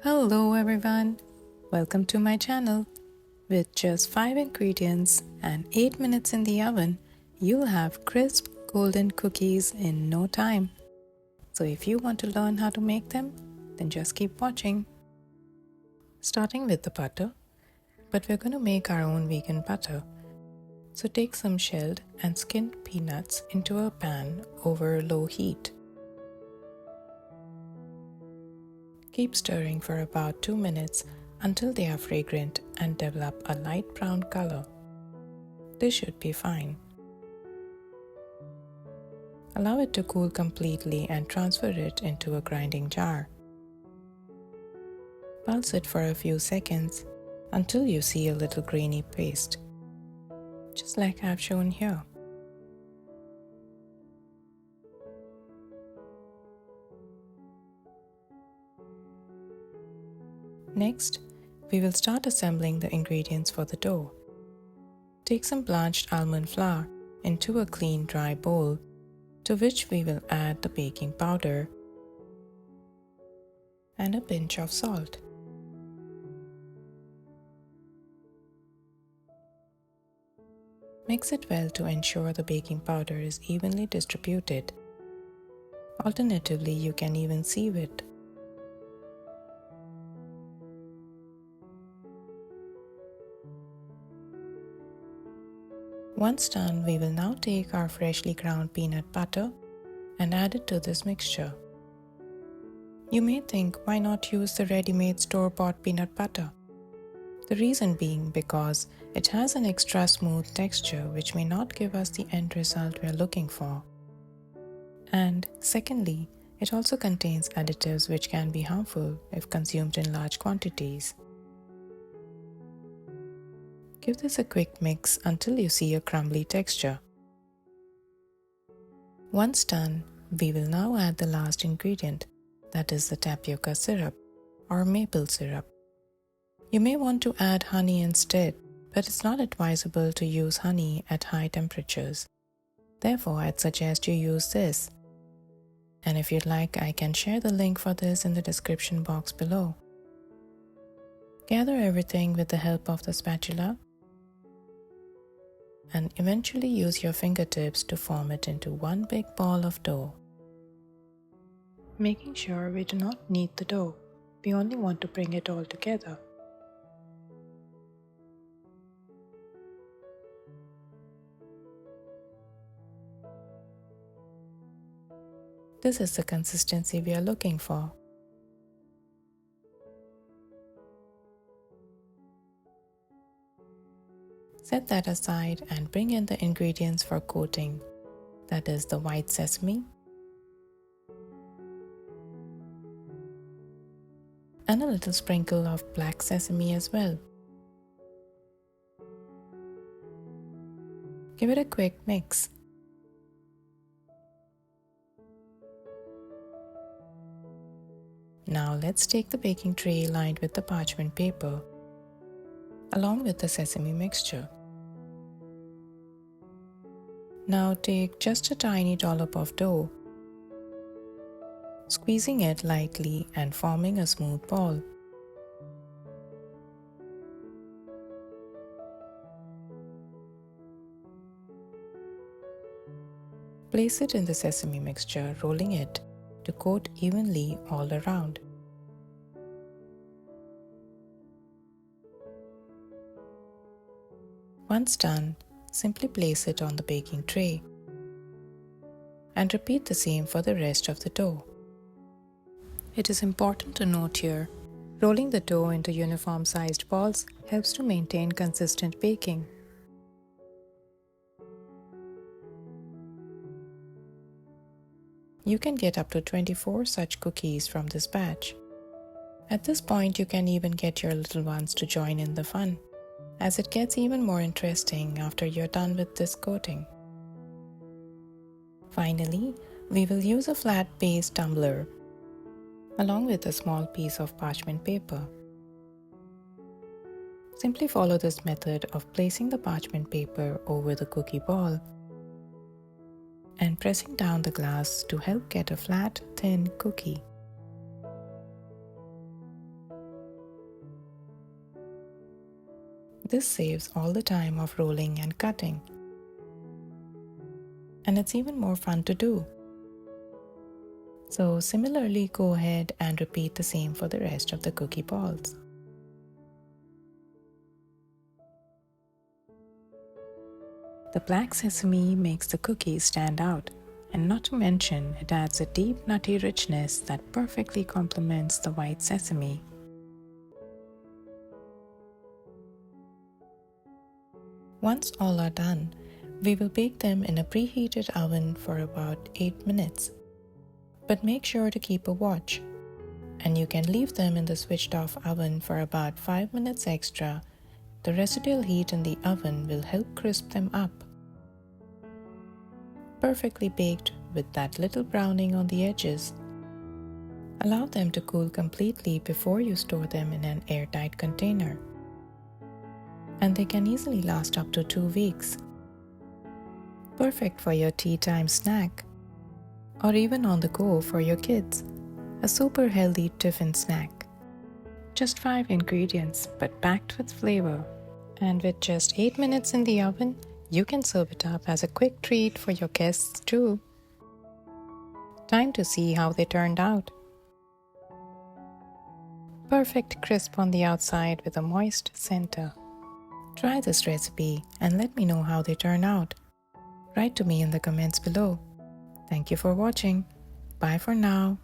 Hello everyone, welcome to my channel. With just 5 ingredients and 8 minutes in the oven, you'll have crisp golden cookies in no time. So if you want to learn how to make them, then just keep watching. Starting with the butter, but we're going to make our own vegan butter. So take some shelled and skinned peanuts into a pan over low heat. Keep stirring for about 2 minutes until they are fragrant and develop a light brown color. This should be fine. Allow it to cool completely and transfer it into a grinding jar. Pulse it for a few seconds until you see a little grainy paste, just like I've shown here. Next, we will start assembling the ingredients for the dough. Take some blanched almond flour into a clean dry bowl, to which we will add the baking powder and a pinch of salt. Mix it well to ensure the baking powder is evenly distributed. Alternatively, you can even sieve it. Once done, we will now take our freshly ground peanut butter and add it to this mixture. You may think, why not use the ready-made store-bought peanut butter? The reason being because it has an extra smooth texture which may not give us the end result we are looking for. And secondly, it also contains additives which can be harmful if consumed in large quantities. Give this a quick mix until you see a crumbly texture. Once done, we will now add the last ingredient, that is the tapioca syrup or maple syrup. You may want to add honey instead, but it's not advisable to use honey at high temperatures. Therefore, I'd suggest you use this. And if you'd like, I can share the link for this in the description box below. Gather everything with the help of the spatula and eventually use your fingertips to form it into one big ball of dough. Making sure we do not knead the dough, we only want to bring it all together. This is the consistency we are looking for. Set that aside and bring in the ingredients for coating, that is the white sesame and a little sprinkle of black sesame as well. Give it a quick mix. Now let's take the baking tray lined with the parchment paper along with the sesame mixture. Now take just a tiny dollop of dough, squeezing it lightly and forming a smooth ball. Place it in the sesame mixture, rolling it to coat evenly all around. Once done, simply place it on the baking tray and repeat the same for the rest of the dough. It is important to note here, rolling the dough into uniform sized balls helps to maintain consistent baking. You can get up to 24 such cookies from this batch. At this point, you can even get your little ones to join in the fun, as it gets even more interesting after you're done with this coating. Finally, we will use a flat base tumbler along with a small piece of parchment paper. Simply follow this method of placing the parchment paper over the cookie ball and pressing down the glass to help get a flat, thin cookie. This saves all the time of rolling and cutting. And it's even more fun to do. So similarly, go ahead and repeat the same for the rest of the cookie balls. The black sesame makes the cookies stand out, and not to mention, it adds a deep nutty richness that perfectly complements the white sesame. Once all are done, we will bake them in a preheated oven for about 8 minutes. But make sure to keep a watch, and you can leave them in the switched off oven for about 5 minutes extra. The residual heat in the oven will help crisp them up. Perfectly baked with that little browning on the edges. Allow them to cool completely before you store them in an airtight container. And they can easily last up to 2 weeks. Perfect for your tea time snack, or even on the go for your kids. A super healthy tiffin snack. Just 5 ingredients, but packed with flavor. And with just 8 minutes in the oven, you can serve it up as a quick treat for your guests too. Time to see how they turned out. Perfect crisp on the outside with a moist center. Try this recipe and let me know how they turn out. Write to me in the comments below. Thank you for watching. Bye for now.